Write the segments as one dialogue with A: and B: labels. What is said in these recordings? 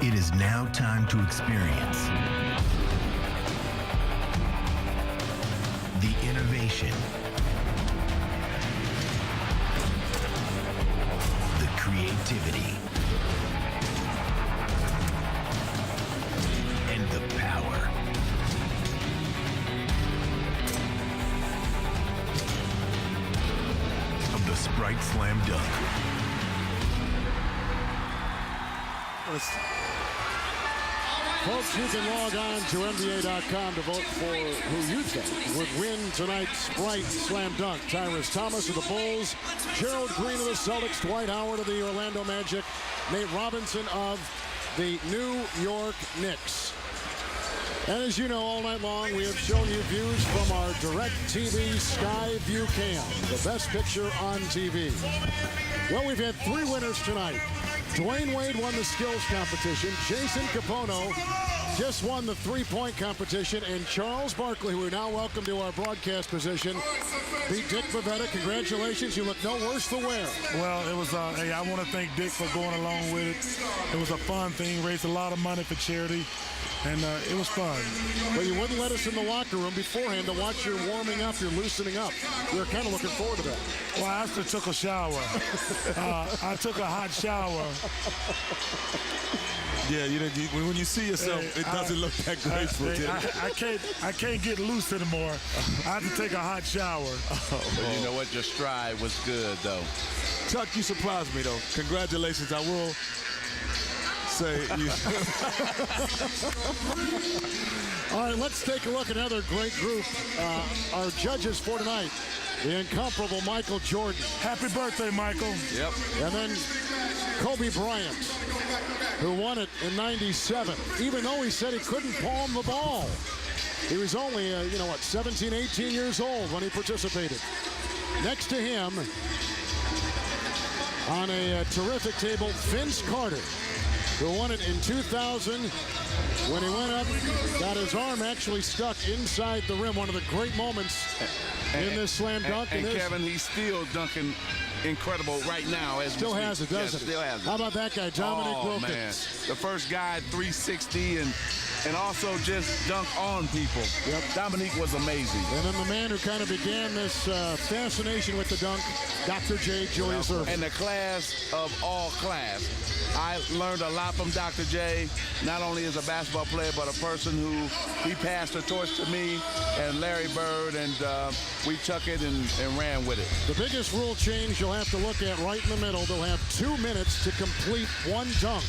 A: It is now time to experience the innovation, the creativity, and the power. Of the Sprite Slam Dunk.
B: Folks, you can log on to NBA.com to vote for who you think would win tonight's Sprite Slam Dunk. Tyrus Thomas of the Bulls, Gerald Green of the Celtics, Dwight Howard of the Orlando Magic, Nate Robinson of the New York Knicks. And as you know, all night long, we have shown you views from our DirecTV Sky View Cam, the best picture on TV. Well, we've had 3 winners tonight. Dwayne Wade won the skills competition. Jason Capono just won the three-point competition. And Charles Barkley, who we now welcome to our broadcast position, beat Dick Bavetta. Congratulations. You look no worse for wear.
C: Well, it was, hey, I want to thank Dick for going along with it. It was a fun thing, raised a lot of money for charity. And it was fun.
B: Well, you wouldn't let us in the locker room beforehand to watch your warming up, your loosening up. We were kind of looking forward to that.
C: Well, I actually took a shower. I took a hot shower.
D: Yeah, when you see yourself, it doesn't look that graceful.
C: I can't get loose anymore. I have to take a hot shower.
E: But you know what? Your stride was good, though.
D: Chuck, you surprised me, though. Congratulations. I will say you.
B: All right, let's take a look at another great group. Our judges for tonight, the incomparable Michael Jordan.
C: Happy birthday, Michael.
E: Yep.
B: And then Kobe Bryant, who won it in '97, even though he said he couldn't palm the ball. He was only, 17, 18 years old when he participated. Next to him, on a terrific table, Vince Carter, who won it in 2000 when he went up, got his arm actually stuck inside the rim. One of the great moments in this slam dunk.
E: And Kevin, he's still dunking incredible right now.
B: Still has it, doesn't he?
E: Still has it.
B: How about that guy, Dominic Wilkins?
E: Man. The first guy at 360 and also just dunk on people.
B: Yep.
E: Dominique was amazing.
B: And then the man who kind of began this fascination with the dunk, Dr. J. Julius Erving.
E: And the class of all class. I learned a lot from Dr. J, not only as a basketball player, but a person who he passed the torch to me and Larry Bird, and we took it and ran with it.
B: The biggest rule change you'll have to look at right in the middle, they'll have 2 minutes to complete one dunk.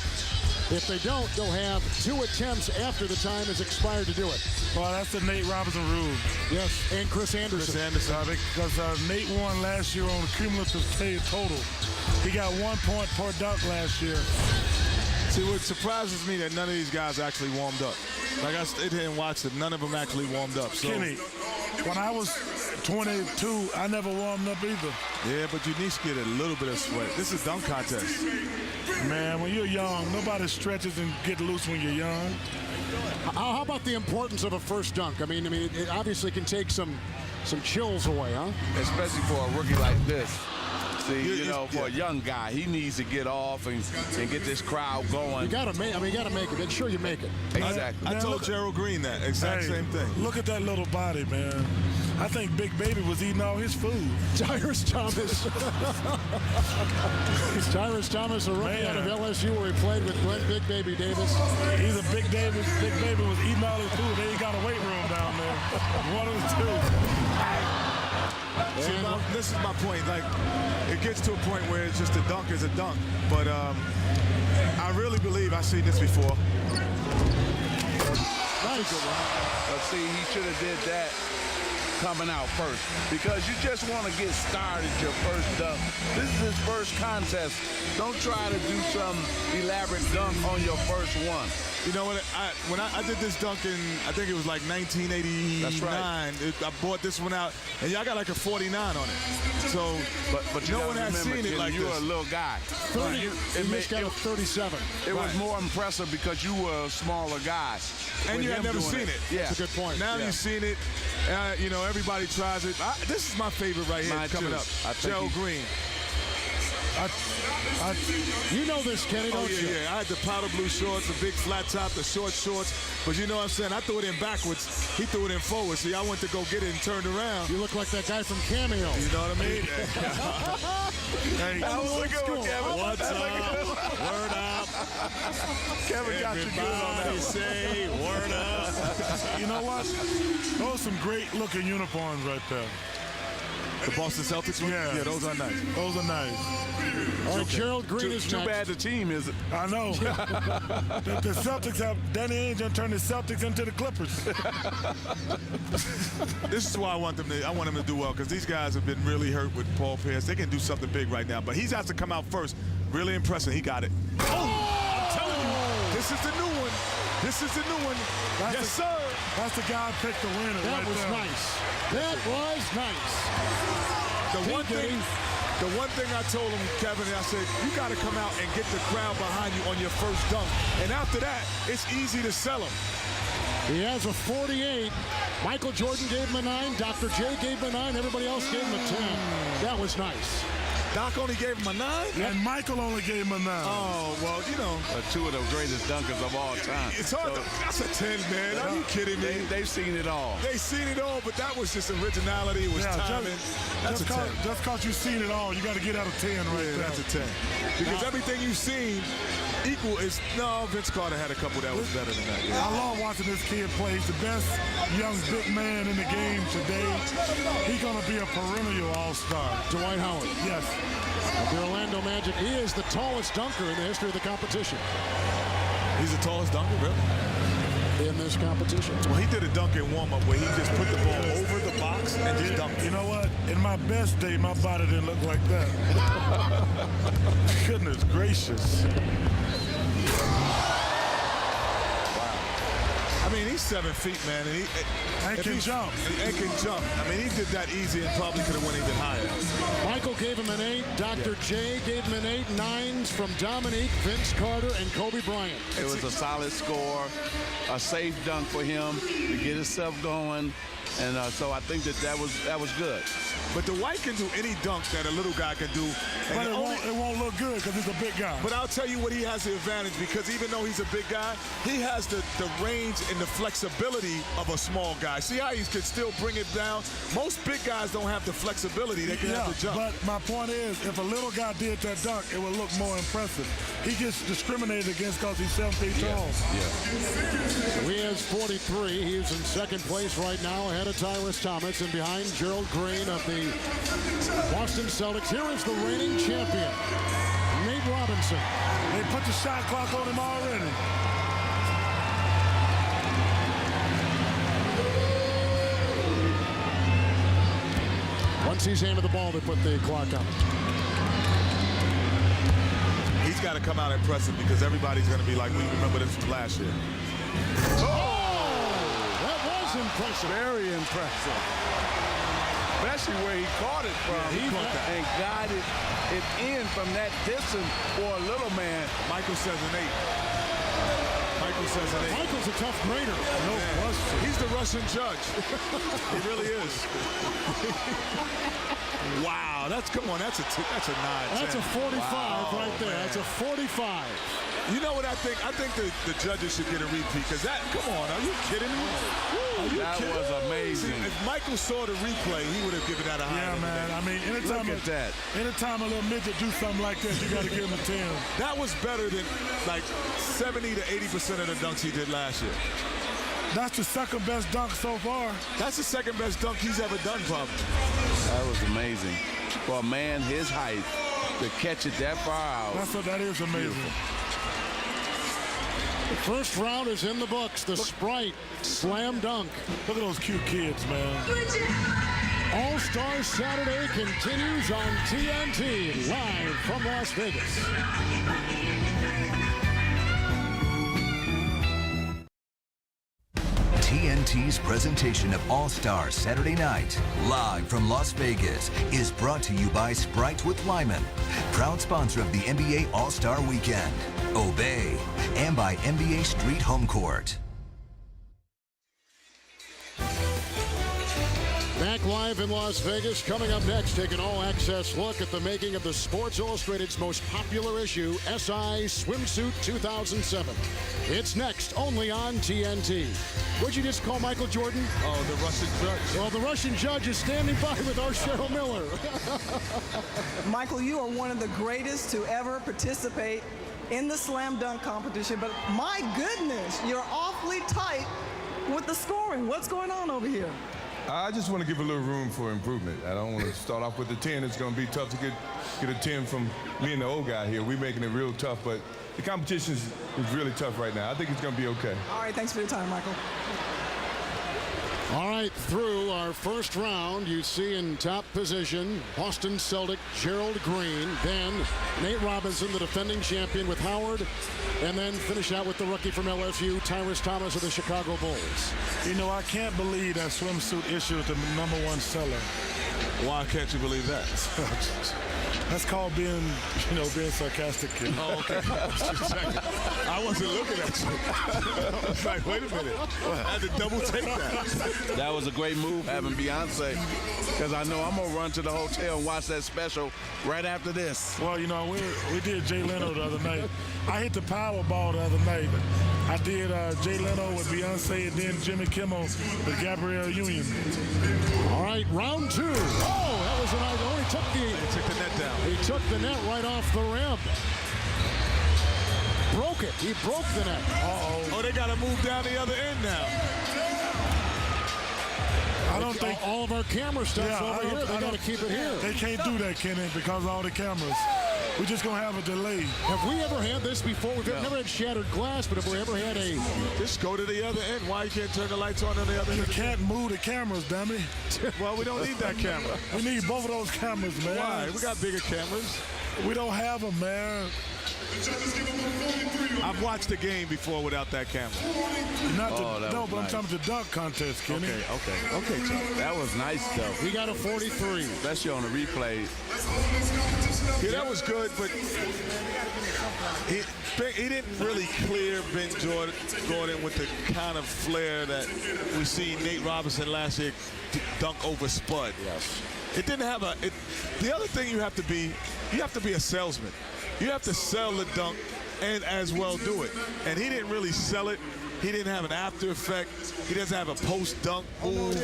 B: If they don't, they'll have 2 attempts after the time has expired to do it.
C: Well, that's the Nate Robinson rule.
B: Yes, and Chris Anderson.
C: Because Nate won last year on the cumulative total. He got 1 point per dunk last year.
D: See, what surprises me that none of these guys actually warmed up. Like, I stayed here and watched it. None of them actually warmed up. So.
C: Kenny, when I was 22, I never warmed up either.
D: Yeah, but you need to get a little bit of sweat. This is a dunk contest.
C: Man, when you're young, nobody stretches and get loose when you're young.
B: How about the importance of a first dunk? I mean, it obviously can take some chills away, huh?
E: Especially for a rookie like this. See, for a young guy, he needs to get off and get this crowd going.
B: You gotta make it. Make sure you make it.
E: Exactly.
D: I told Gerald Green that exact same thing.
C: Look at that little body, man. I think Big Baby was eating all his food.
B: Tyrus Thomas. Tyrus Thomas, a rookie out of LSU, where he played with Glenn Big Baby Davis.
C: He's a Big Baby. Big Baby was eating all his food. They ain't got a weight room down there. One of the two.
D: See, this is my point. Like, it gets to a point where it's just a dunk is a dunk. But I really believe I've seen this before.
B: Nice.
E: See, he should have did that coming out first, because you just want to get started your first dunk. This is his first contest. Don't try to do some elaborate dunk on your first one.
D: You know what? When I did this dunk in, I think it was like 1989.
E: That's right.
D: I bought this one out, and y'all got like a 49 on it. So,
E: but
D: no one has
E: remember,
D: seen it like
E: you
D: this.
E: were a little guy.
B: 30. You just got a 37.
E: It was more impressive because you were a smaller guy.
D: And you had never seen it.
E: Yeah.
B: That's a good point.
D: Now you've seen it. Everybody tries it. This is my favorite right here coming up. Gerald Green.
B: You know this, Kenny, don't you?
D: Yeah. I had the powder blue shorts, the big flat top, the short shorts. But you know what I'm saying? I threw it in backwards. He threw it in forward. See, I went to go get it and turned around.
B: You look like that guy from Cameo.
D: You know what I mean?
C: Hey,
E: That was a good one, Kevin.
B: What's up? Word up.
E: Kevin got you good on that.
B: Everybody say word up.
C: you know what? Those are some great-looking uniforms right there.
D: The Boston Celtics one?
C: Yeah.
D: Yeah, those are nice.
C: Those are nice.
B: All right, Gerald Green is
E: Too
B: next.
E: bad the team is.
C: I know. the Celtics have Danny Ainge and turned the Celtics into the Clippers.
D: This is why I want them to do well, because these guys have been really hurt with Paul Pierce. They can do something big right now, but he has to come out first. Really impressive. He got it. Oh! I'm telling you, this is the new one. This is the new one. Yes, sir.
C: That's the guy who picked the winner.
B: That
C: right
B: was
C: there.
B: nice. That was nice.
D: The one thing I told him, Kevin, I said, you got to come out and get the crowd behind you on your first dunk. And after that, it's easy to sell him.
B: He has a 48. Michael Jordan gave him a 9. Dr. J gave him a 9. Everybody else gave him a 10. That was nice.
D: Doc only gave him a 9?
C: And Michael only gave him a 9.
D: Oh, well, you know.
E: Two of the greatest dunkers of all time.
D: It's hard. That's a 10, man. Are you kidding me?
E: They've seen it all.
D: They've seen it all, but that was just originality. It was timing. That's a 10.
C: Just because you've seen it all, you got to get out of 10 right there.
D: That's a 10. Because everything you've seen equal is, no, Vince Carter had a couple that was better than that. Yeah.
C: I love watching this kid play. He's the best young big man in the game today. He's going to be a perennial all-star.
B: Dwight Howard.
C: Yes.
B: Of the Orlando Magic. He is the tallest dunker in the history of the competition.
D: He's the tallest dunker, really?
B: In this competition.
D: Well, he did a dunk in warm-up where he just put the ball over the box and just dunked.
C: You know what? In my best day, my body didn't look like that. Goodness gracious.
D: I mean, he's 7 feet, man. And
C: can jump.
D: And can jump. I mean, he did that easy and probably could have went even higher.
B: Michael gave him an 8. Dr. J gave him an 8. 9s from Dominique, Vince Carter, and Kobe Bryant.
E: It was a solid score, a safe dunk for him to get himself going. And so I think that was good.
D: But Dwight can do any dunk that a little guy can do.
C: But it won't look good because he's a big guy.
D: But I'll tell you what, he has the advantage, because even though he's a big guy, he has the range and the flexibility of a small guy. See how he can still bring it down? Most big guys don't have the flexibility. They can have the jump.
C: But my point is, if a little guy did that dunk, it would look more impressive. He gets discriminated against because he's 7 feet tall.
B: So he has 43. He is in second place right now, ahead of Tyrus Thomas, and behind Gerald Green of the Boston Celtics. Here is the reigning champion, Nate Robinson.
C: They put the shot clock on him already.
B: Once he's handed the ball, they put the clock on.
D: He's got to come out impressive, because everybody's going to be like, we remember this from last year.
B: That was impressive.
E: Very impressive. Especially where he caught it from.
D: He caught that.
E: And guided it in from that distance for a little man.
D: Michael says an 8. Michael says an 8.
B: Michael's a tough grader.
D: No question. He's the Russian judge. He really is. Wow, that's a 9.
B: That's a 45 right there.
D: Man.
B: That's a 45.
D: You know what I think? I think the judges should get a repeat, because come on, are you kidding me?
E: That was amazing.
D: See, if Michael saw the replay, he would have given that a high.
C: Yeah, man. I mean, anytime a little midget do something like that, you got to give him a 10.
D: That was better than like 70 to 80% of the dunks he did last year.
C: That's the second best dunk so far.
D: That's the second best dunk he's ever done, probably.
E: That was amazing. For a man his height to catch it that far out.
C: That is amazing.
E: Beautiful.
B: The first round is in the books. The Sprite slam dunk.
C: Look at those cute kids, man.
B: All-Star Saturday continues on TNT, live from Las Vegas.
F: TNT's presentation of All-Star Saturday Night, live from Las Vegas, is brought to you by Sprite with Lyman, proud sponsor of the NBA All-Star Weekend, Obey, and by NBA Street Home Court.
B: Back live in Las Vegas. Coming up next, take an all-access look at the making of the Sports Illustrated's most popular issue, SI Swimsuit 2007. It's next, only on TNT. What'd you just call Michael Jordan?
D: Oh, the Russian judge.
B: Well, the Russian judge is standing by with our Cheryl Miller.
G: Michael, you are one of the greatest to ever participate in the slam dunk competition, but my goodness, you're awfully tight with the scoring. What's going on over here?
H: I just want to give a little room for improvement. I don't want to start off with a 10. It's going to be tough to get a 10 from me and the old guy here. We're making it real tough, but the competition is really tough right now. I think it's going to be okay.
G: All right, thanks for your time, Michael.
B: All right, through our first round, you see in top position, Boston Celtic Gerald Green, then Nate Robinson, the defending champion with Howard, and then finish out with the rookie from LSU, Tyrus Thomas of the Chicago Bulls.
C: You know, I can't believe that swimsuit issue is the #1 seller.
D: Why can't you believe that?
C: That's called being sarcastic, kid.
D: Oh, okay. I wasn't looking at you. I was like, wait a minute. I had to double take that.
E: That was a great move having Beyonce, because I know I'm going to run to the hotel and watch that special right after this.
C: Well, you know, we did Jay Leno the other night. I hit the Powerball the other night. I did Jay Leno with Beyonce and then Jimmy Kimmel with Gabrielle Union.
B: All right, round two. Oh, that was a nice one.
D: He took the net down.
B: He took the net right off the rim. Broke it. He broke the net.
D: Oh, they got to move down the other end now.
C: I don't think
B: all of our camera stuff's over here. They got to keep it here.
C: They can't do that, Kenny, because of all the cameras. We're just going to have a delay.
B: Have we ever had this before? We've never had shattered glass, but have we ever had a...
D: Just go to the other end. Why you can't turn the lights on the other end?
C: You can't move the cameras, damn it.
D: Well, we don't need that camera.
C: We need both of those cameras, man.
D: Why? We got bigger cameras.
C: We don't have them, man.
D: I've watched the game before without that camera.
C: But I'm talking the dunk contest, Kenny.
E: Okay, Chuck. That was nice, though.
B: He got a 43.
E: Especially on the replay.
D: Yeah, that was good, but he didn't really clear Ben Gordon with the kind of flair that we see Nate Robinson last year dunk over Spud.
B: Yes.
D: It didn't have a. The other thing you have to be a salesman. You have to sell the dunk and as well do it. And he didn't really sell it. He didn't have an after effect. He doesn't have a post-dunk move.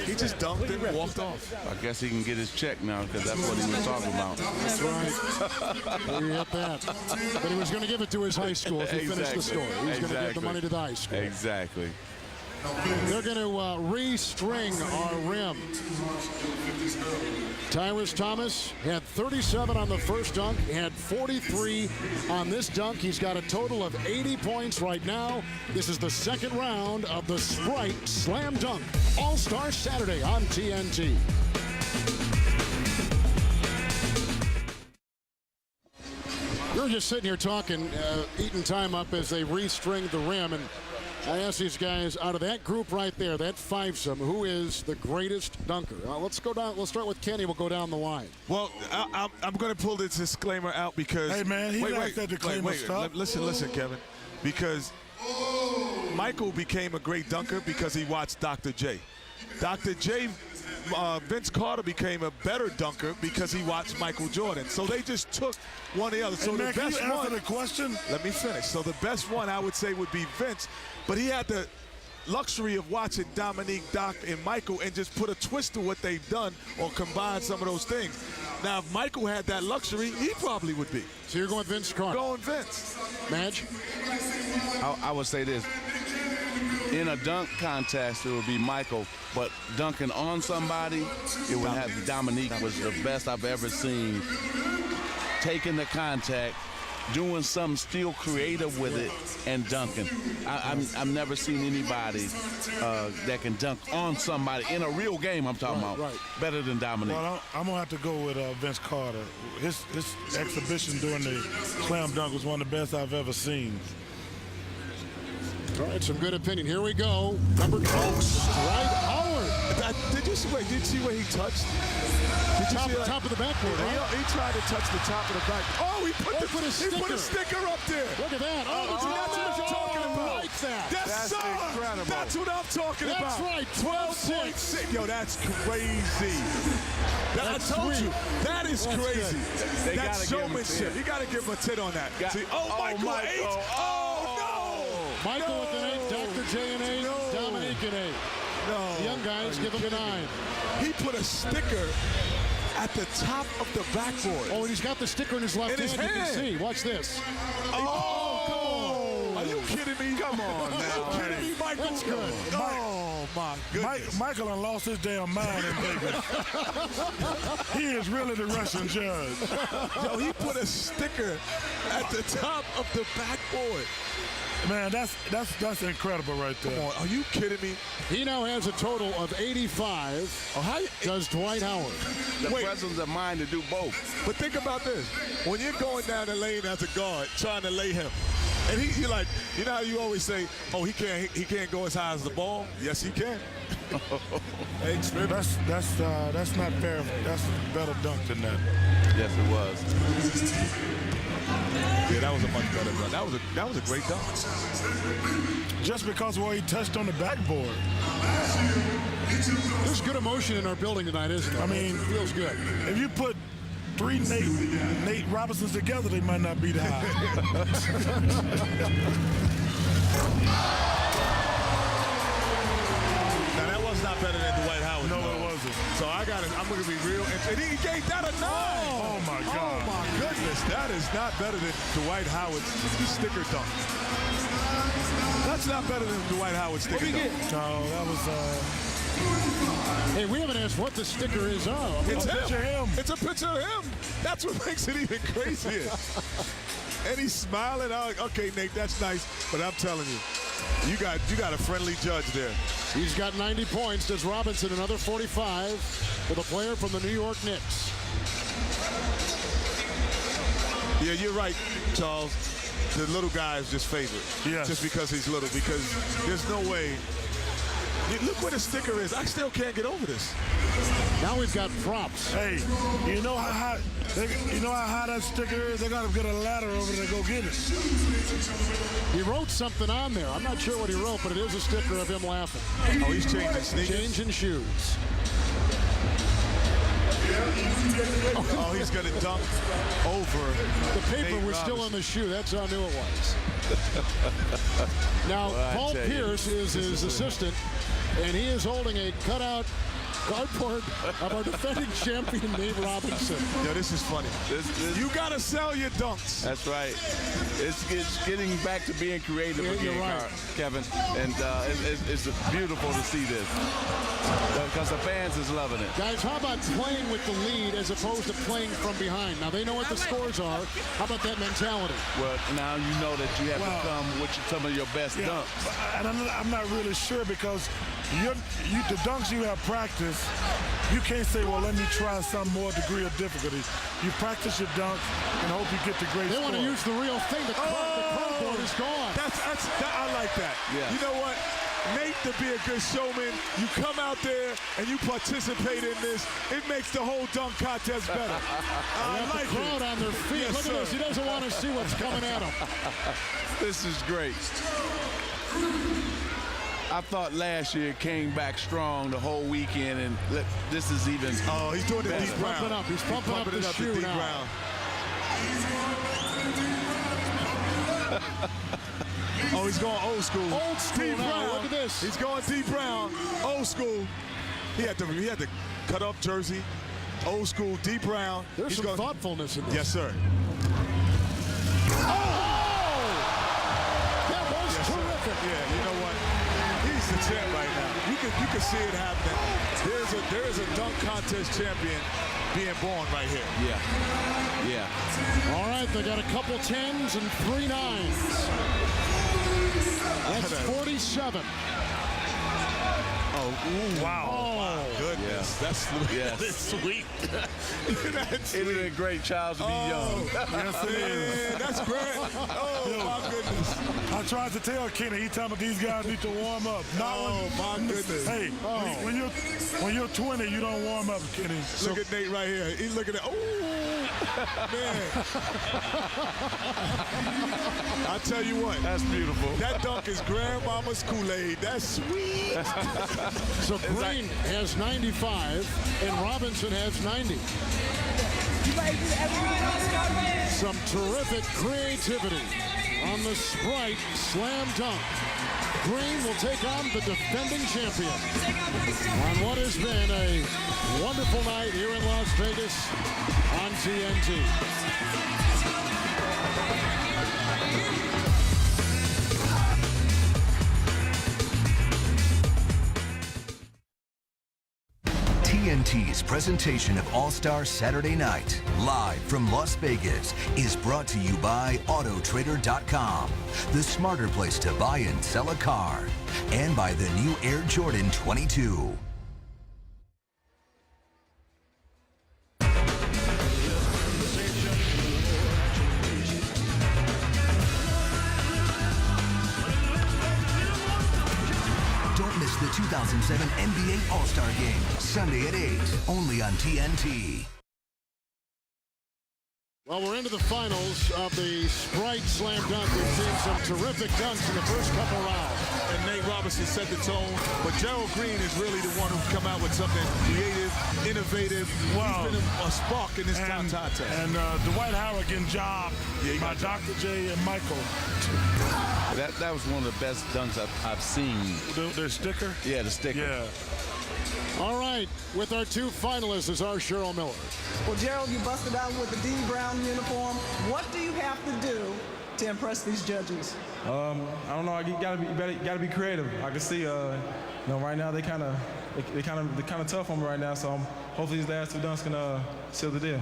D: He just dunked it and walked off.
E: I guess he can get his check now, because that's what he was talking about.
B: That's right. He hit that. But he was going to give it to his high school if he finished the story. He was going to give the money to the high school.
E: Exactly.
B: They're going to restring our rim. Tyrus Thomas had 37 on the first dunk, had 43 on this dunk. He's got a total of 80 points right now. This is the second round of the Sprite Slam Dunk All-Star Saturday on TNT. We were just sitting here talking, eating time up as they restring the rim, and I asked these guys, out of that group right there, that fivesome, who is the greatest dunker? Let's go down. We'll start with Kenny. We'll go down the line.
D: Well, I'm going to pull this disclaimer out because.
C: Hey, man, he likes that disclaimer stuff.
D: Listen, Kevin. Because Michael became a great dunker because he watched Dr. J. Dr. J, Vince Carter became a better dunker because he watched Michael Jordan. So they just took one or the other. So
C: man,
D: the best
C: can you answer
D: one.
C: the question?
D: Let me finish. So the best one I would say would be Vince, but he had the luxury of watching Dominique, Doc, and Michael and just put a twist to what they've done or combine some of those things. Now, if Michael had that luxury, he probably would be.
B: So you're going Vince Carter?
D: Going Vince.
B: Madge?
E: I would say this. In a dunk contest, it would be Michael, but dunking on somebody, it would have Dominique. Was the best I've ever seen. Taking the contact, doing something still creative with it, and dunking. I've never seen anybody that can dunk on somebody in a real game. I'm talking about better than Dominique.
C: Well, I'm gonna have to go with Vince Carter. His exhibition during the slam dunk was one of the best I've ever seen.
B: All right, some good opinion. Here we go. Number 12, Dwight Howard.
D: Did you see where he touched? Did you see that?
B: Top of the backboard, right?
D: He tried to touch the top of the back. Oh, he put a sticker up there.
B: Look at that. Oh,
D: that's what I'm talking about.
B: Like that.
D: Yes, sir.
E: incredible.
D: That's what I'm talking about.
B: That's right,
D: 12.6. Yo, that's crazy. I told you, that is crazy.
E: They
D: That's
E: gotta give him a
D: showmanship.
E: 10.
D: You got to give him a 10 on that. See, Michael, 8. Oh, no.
B: Michael
D: No.
B: with an 8, Dr. J an 8,
D: No.
B: Dominique an 8.
D: No.
B: The young guys give him a 9.
D: He put a sticker at the top of the backboard.
B: Oh, and he's got the sticker in his left
D: In his
B: hand. You
D: hand.
B: can see. Watch this.
D: Oh, are you kidding me? Come on now. Are you kidding me, Michael?
B: That's good.
D: Oh, my goodness.
C: Michael done lost his damn mind in Vegas. He is really the Russian judge.
D: Yo, he put a sticker at the top of the backboard.
C: Man, that's incredible right there.
D: Come on, are you kidding me?
B: He now has a total of 85.
D: Oh, how
B: does Dwight Howard.
E: The presence of mind to do both.
D: But think about this. When you're going down the lane as a guard, trying to lay him, and you're like, you know how you always say, oh, he can't go as high as the ball? Yes, he can.
C: That's not fair. That's a better dunk than that.
E: Yes, it was.
D: Yeah, that was a much better dunk. That was a great dunk.
C: Just because of where he touched on the backboard.
B: There's good emotion in our building tonight, isn't there?
C: I mean,
B: it feels good.
C: If you put 3 Nate Robinsons together, they might not be that high.
D: Now that was not better than Dwight Howard.
C: No, it wasn't.
D: So I'm going to be real. And he gave that a 9.
C: Oh my God.
D: Oh my goodness, that is not better than Dwight Howard's sticker dunk. That's not better than Dwight Howard's sticker dunk.
C: No, that was.
B: Hey, we haven't asked what the sticker is of.
D: It's
C: a picture of him.
D: It's a picture of him. That's what makes it even crazier. And he's smiling. Okay, Nate, that's nice. But I'm telling you, you got a friendly judge there.
B: He's got 90 points. Does Robinson another 45 with a player from the New York Knicks?
D: Yeah, you're right, Charles. The little guy is just favored.
C: Yes.
D: Just because he's little. Because there's no way. Look where the sticker is. I still can't get over this.
B: Now we've got props.
C: Hey, you know how high that sticker is? They got to get a ladder over there to go get it.
B: He wrote something on there. I'm not sure what he wrote, but it is a sticker of him laughing.
D: Oh, he's changing sneakers.
B: Changing shoes.
D: Oh, he's going to dunk over.
B: The paper
D: Nate
B: was still
D: Robinson.
B: on the shoe. That's how I knew it was. Now,
E: Well,
B: Paul Pierce is his assistant, and he is holding a cutout cardboard of our defending champion, Nate Robinson.
D: Yo, this is funny. You got to sell your dunks.
E: That's right. It's getting back to being creative
B: Yeah,
E: again,
B: you're right.
E: Kevin. And it's beautiful to see this. Because the fans is loving it.
B: Guys, how about playing with the lead as opposed to playing from behind? Now, they know what the scores are. How about that mentality?
E: Well, now you know that you have to come with some of your best
C: Yeah,
E: dunks.
C: and I'm not really sure because the dunks you have practiced, you can't say, well, let me try some more degree of difficulty. You practice your dunks and hope you get the great
B: They
C: score.
B: want to use the real thing. The cardboard is gone.
D: I like that.
E: Yeah.
D: You know what? Nate, to be a good showman, you come out there and you participate in this. It makes the whole dunk contest better. I like
B: the crowd
D: it.
B: on their feet.
D: Yes,
B: Look at this. He doesn't want to see what's coming at him.
E: This is great. I thought last year came back strong the whole weekend, and this is even.
D: Oh, he's doing the
E: better.
D: deep brown.
B: Pumping up. He's pumping up the shoe
D: deep
B: now.
D: brown. Oh, he's going old school.
B: Old school
D: Deep
B: now.
D: brown.
B: Look at this.
D: He's going deep brown. Old school. He had to cut up jersey. Old school, deep brown.
B: There's
D: He's
B: some thoughtfulness in this.
D: Yes, sir.
B: That was terrific.
D: Yeah, you know what? He's the champ right now. You can see it happening. There is a dunk contest champion being born right here.
E: Yeah.
B: All right, they got a couple 10s and 3 9s. That's 47.
D: Oh, ooh.
C: Wow.
D: Oh, my goodness.
E: Yeah.
D: That's sweet. That's
E: Isn't it great, Charles, to be young?
C: Yes, it is.
D: That's great. Oh, my goodness.
C: I tried to tell Kenny, he told me these guys need to warm up.
D: Oh, my goodness.
C: Hey, when you're 20, you don't warm up, Kenny.
D: Look at Nate right here. He's looking at, ooh. Man. I tell you what.
E: That's beautiful.
D: That dunk is grandmama's Kool-Aid. That's sweet.
B: So Green has 95 and Robinson has 90. Some terrific creativity on the Sprite Slam Dunk. Green will take on the defending champion on what has been a wonderful night here in Las Vegas on TNT.
F: TNT's presentation of All-Star Saturday Night, live from Las Vegas, is brought to you by Autotrader.com, the smarter place to buy and sell a car, and by the new Air Jordan 22. Don't miss the 2007 NBA All-Star Game, Sunday at 8, only on TNT.
B: Well, we're into the finals of the Sprite Slam Dunk. We've seen some terrific dunks in the first couple rounds.
D: And Nate Robinson set the tone, but Gerald Green is really the one who's come out with something creative, innovative.
C: Wow.
D: He's been a spark in this top test.
C: And Dwight Howard getting jobbed by Dr. J and Michael.
E: That was one of the best dunks I've seen.
C: The sticker?
E: Yeah, the sticker.
C: Yeah.
B: All right, with our two finalists is our Cheryl Miller.
G: Well, Gerald, you busted out with the Dean Brown uniform. What do you have to do to impress these judges?
I: I don't know. You gotta be creative. I can see, right now they kind of tough on me right now. So hopefully these last two dunks can seal the deal.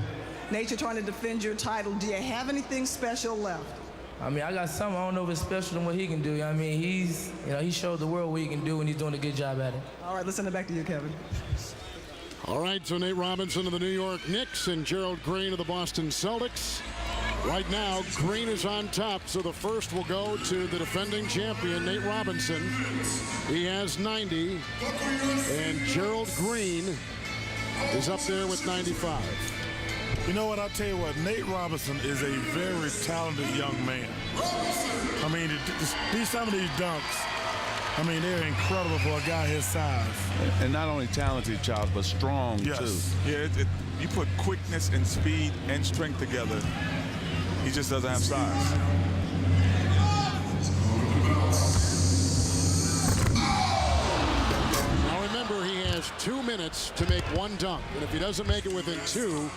G: Nate, you're trying to defend your title. Do you have anything special left?
J: I mean, I got something. I don't know if it's special than what he can do. I mean, he showed the world what he can do, and he's doing a good job at it.
G: All right, let's send it back to you, Kevin.
B: All right, so Nate Robinson of the New York Knicks and Gerald Green of the Boston Celtics. Right now, Green is on top, so the first will go to the defending champion, Nate Robinson. He has 90, and Gerald Green is up there with 95.
C: You know what, I'll tell you what, Nate Robinson is a very talented young man. I mean, some of these dunks, I mean, they're incredible for a guy his size.
E: And not only talented, Charles, but strong, too.
D: Yeah, you put quickness and speed and strength together. He just doesn't have size.
B: Now remember, he has 2 minutes to make one dunk, and if he doesn't make it within 2,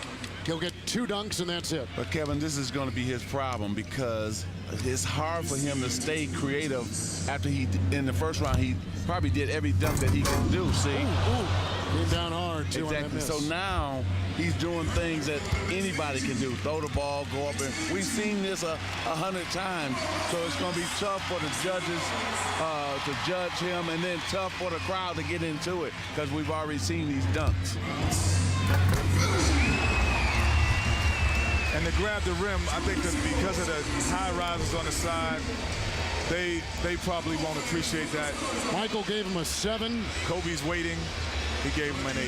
B: he'll get 2 dunks and that's it.
E: But Kevin, this is going to be his problem because it's hard for him to stay creative after in the first round, he probably did every dunk that he can do, see?
B: Came down hard, too.
E: Exactly. So now he's doing things that anybody can do. Throw the ball, go up, and we've seen this 100 times. So it's going to be tough for the judges to judge him, and then tough for the crowd to get into it because we've already seen these dunks.
D: And to grab the rim, I think that because of the high rises on the side, they probably won't appreciate that.
B: Michael gave him a 7.
D: Kobe's waiting. He gave him an 8.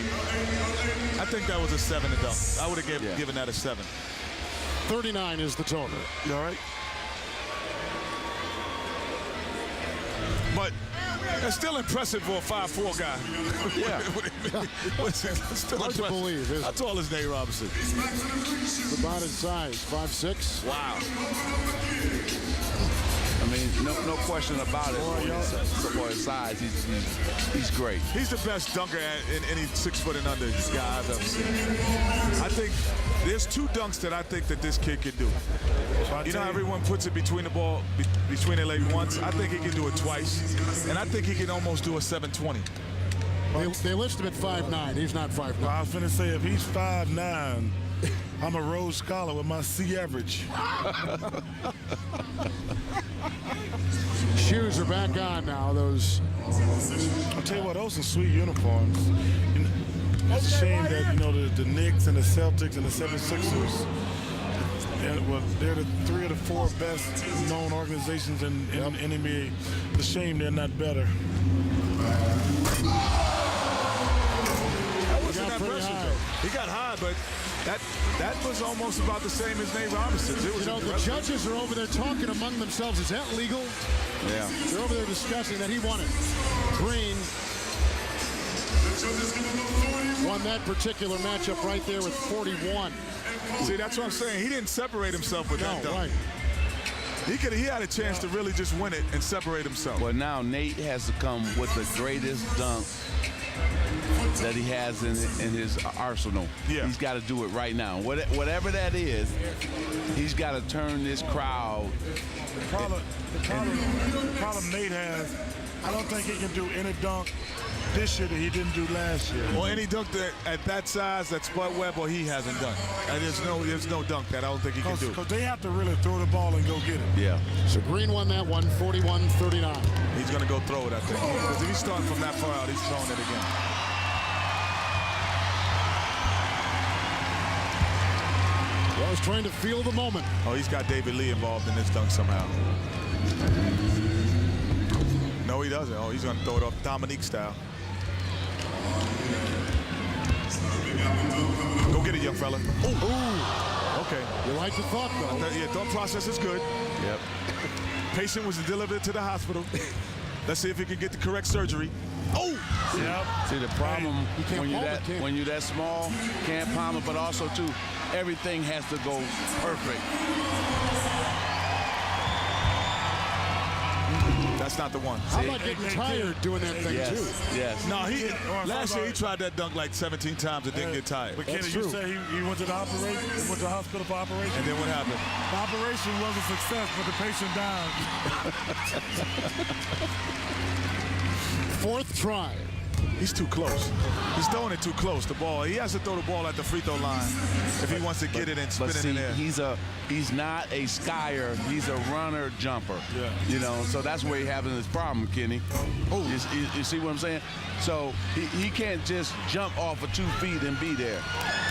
D: I think that was a 7 to dunk. I would have given that a 7.
B: 39 is the total.
C: You all right?
D: But that's still impressive for a 5'4" guy.
E: Yeah.
D: Still
B: hard to believe, isn't it?
D: How tall is Nate Robinson?
B: It's about his size, 5'6".
D: Wow.
E: I mean, no question about it. For his size, he's great.
D: He's the best dunker in any 6 foot and under guy I've ever seen. I think there's 2 dunks that I think that this kid can do. You know how everyone puts it between the ball, between their legs once? I think he can do it twice. And I think he can almost do a 720.
B: They list him at 5'9". He's not 5'9".
C: Well, I was finna say, if he's 5'9", I'm a Rhodes Scholar with my C average.
B: Shoes are back on now. Those.
C: I'll tell you what, those are sweet uniforms. It's a shame that, the Knicks and the Celtics and the 76ers, they're the 3 of the 4 best known organizations in NBA. It's a shame they're not better.
B: Got pretty high.
D: He got high, but that was almost about the same as Nate Robinson's. It was
B: the judges are over there talking among themselves. Is that legal?
E: Yeah.
B: They're over there discussing that he won it. Green won that particular matchup right there with 41.
D: See, that's what I'm saying. He didn't separate himself with that dunk.
B: Right.
D: He had a chance to really just win it and separate himself.
E: Well, now Nate has to come with the greatest dunk that he has in his arsenal.
D: Yeah.
E: He's got to do it right now. Whatever that is, he's got to turn this crowd.
C: The problem Nate has, I don't think he can do any dunk this year that he didn't do last year.
D: Or any dunk at that size that Spud Webb or he hasn't done. And there's no dunk that I don't think he can do.
C: Because they have to really throw the ball and go get it.
E: Yeah.
B: So Green won that one, 41-39.
D: He's going to go throw it, I think. Because if he's starting from that far out, he's throwing it again.
B: Well, he's trying to feel the moment.
D: Oh, he's got David Lee involved in this dunk somehow. No, he doesn't. Oh, he's going to throw it off Dominique style. Go get it, young fella. Ooh. Okay.
B: You like the thought, though.
D: Yeah, thought process is good.
E: Yep.
D: Patient was delivered to the hospital. Let's see if he can get the correct surgery. Oh!
C: Yep.
E: See, the problem
C: Hey,
E: when you're that small, can't palm it, but also, too, everything has to go perfect.
D: That's not the one.
B: How about getting tired doing that thing,
E: Yes,
B: too?
E: yes.
D: No, last year he tried that dunk like 17 times and didn't get tired.
C: But Kenny, you say he went to the operation, went to the hospital for operation.
D: And then what happened?
C: The operation was a success, but the patient died.
B: Fourth try.
D: He's too close. He's throwing it too close, the ball. He has to throw the ball at the free throw line if he wants to get it and spin it in there.
E: He's not a skier. He's a runner jumper.
C: Yeah.
E: You know, so that's where he's having this problem, Kenny. Oh, you see what I'm saying? So he can't just jump off of 2 feet and be there.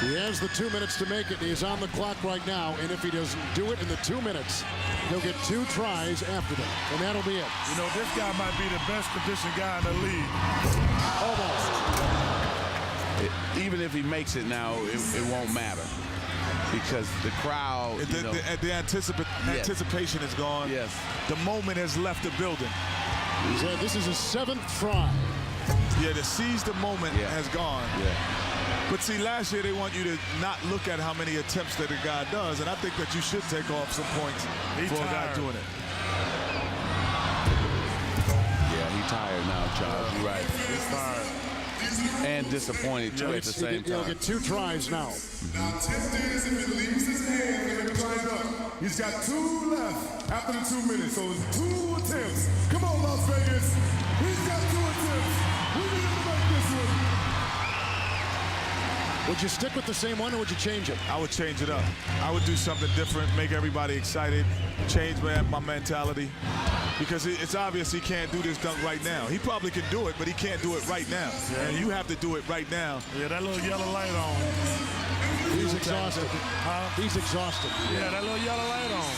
B: He has the 2 minutes to make it. He is on the clock right now, and if he doesn't do it in the 2 minutes, he'll get 2 tries after that, and that'll be it.
C: You know, this guy might be the best conditioned guy in the league.
B: Almost.
E: Even if he makes it now, it won't matter because the crowd,
D: the anticipation is gone.
E: Yes.
D: The moment has left the building.
B: He said this is his 7th try.
D: Yeah, to seize the moment has gone.
E: Yeah.
D: But see, last year they want you to not look at how many attempts that a guy does, and I think that you should take off some points for a guy doing it.
E: Yeah, he's tired now, Charles. You're right.
C: He's tired.
E: And disappointed, too, at the same time.
B: He'll get 2 tries now.
K: Now 10 days if it leaves his hand, he'll be tied up. He's got 2 left after the 2 minutes, so it's 2 attempts. Come on, Las Vegas. He's got 2 attempts. We need him to make this one.
B: Would you stick with the same one, or would you change it?
D: I would change it up. I would do something different, make everybody excited, change my mentality. Because it's obvious he can't do this dunk right now. He probably can do it, but he can't do it right now.
C: Yeah.
D: And you have to do it right now.
C: Yeah, that little yellow light on.
B: He's exhausted.
C: Huh?
B: He's exhausted.
C: Yeah, that little yellow light on.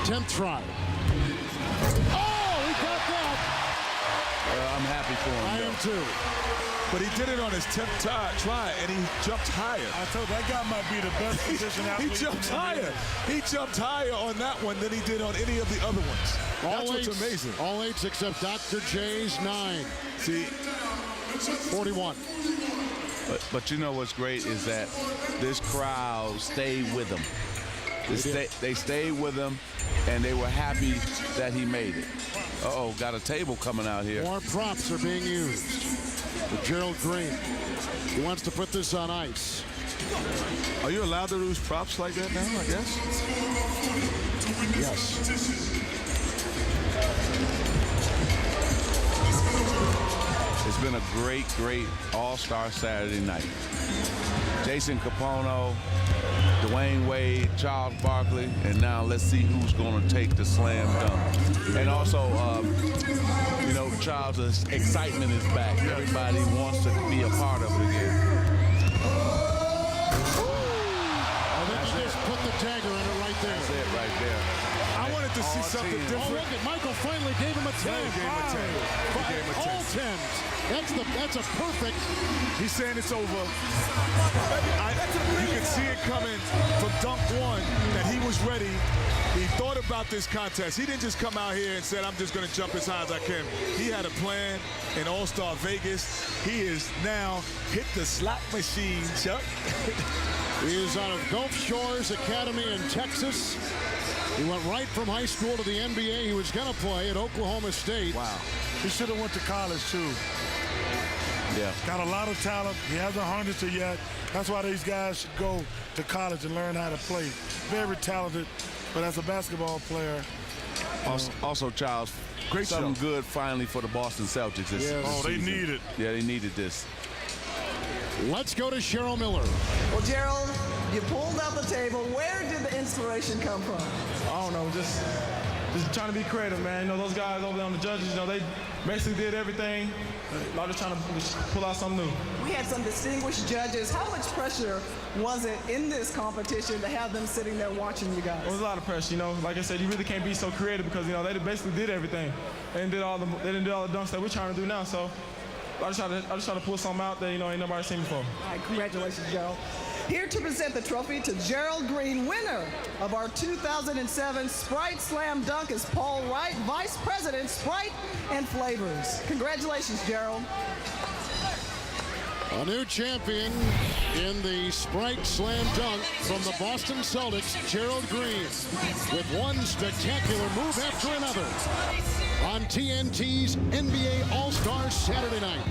B: 10th try. Oh, he got that.
E: I'm happy for him.
B: I am too.
D: But he did it on his 10th try, and he jumped higher.
C: I told you, that guy might be the best position athlete.
D: He jumped higher. He jumped higher on that one than he did on any of the other ones. That's what's amazing.
B: All 8s except Dr. J's 9.
D: See,
B: 41.
E: But you know what's great is that this crowd stayed with him. They stayed with him, and they were happy that he made it. Uh-oh, got a table coming out here.
B: More props are being used. With Gerald Green. He wants to put this on ice.
D: Are you allowed to use props like that now, I guess?
B: Yes.
E: It's been a great, great All-Star Saturday night. Jason Capono, Dwayne Wade, Charles Barkley, and now let's see who's going to take the slam dunk. And also, you know, Charles' excitement is back. Everybody wants to be a part of it again.
B: I think he just put the dagger in it right there.
E: That's it right there.
D: I wanted to see something different.
B: Oh, look at Michael finally gave him a 10.
D: Yeah, he gave him a 10. He gave him a 10.
B: All 10s. That's a perfect.
D: He's saying it's over. You can see it coming from dunk one that he was ready. He thought about this contest. He didn't just come out here and said, I'm just going to jump as high as I can. He had a plan in All-Star Vegas. He is now hit the slot machine, Chuck.
B: He is out of Gulf Shores Academy in Texas. He went right from high school to the NBA. He was going to play at Oklahoma State.
C: Wow. He should have went to college, too.
E: Yeah.
C: Got a lot of talent. He hasn't harnessed it yet. That's why these guys should go to college and learn how to play. Very talented, but as a basketball player.
E: Also, Charles,
D: great
E: something
D: show.
E: good finally for the Boston Celtics this
C: They
E: season.
C: need it.
E: Yeah, they needed this.
B: Let's go to Cheryl Miller.
G: Well, Gerald, you pulled out the table. Where did the inspiration come from?
I: I don't know, just trying to be creative, man. You know, those guys over there on the judges, you know, they basically did everything. I'm just trying to pull out something new.
G: We had some distinguished judges. How much pressure was it in this competition to have them sitting there watching you guys?
I: It was a lot of pressure, you know. Like I said, you really can't be so creative because, you know, they basically did everything. They didn't do all the dunks that we're trying to do now. So I just try to pull something out that, you know, ain't nobody seen before.
G: All right, congratulations, Gerald. Here to present the trophy to Gerald Green, winner of our 2007 Sprite Slam Dunk, is Paul Wright, Vice President, Sprite and Flavors. Congratulations, Gerald.
B: A new champion in the Sprite Slam Dunk from the Boston Celtics, Gerald Green, with one spectacular move after another on TNT's NBA All-Star Saturday Night.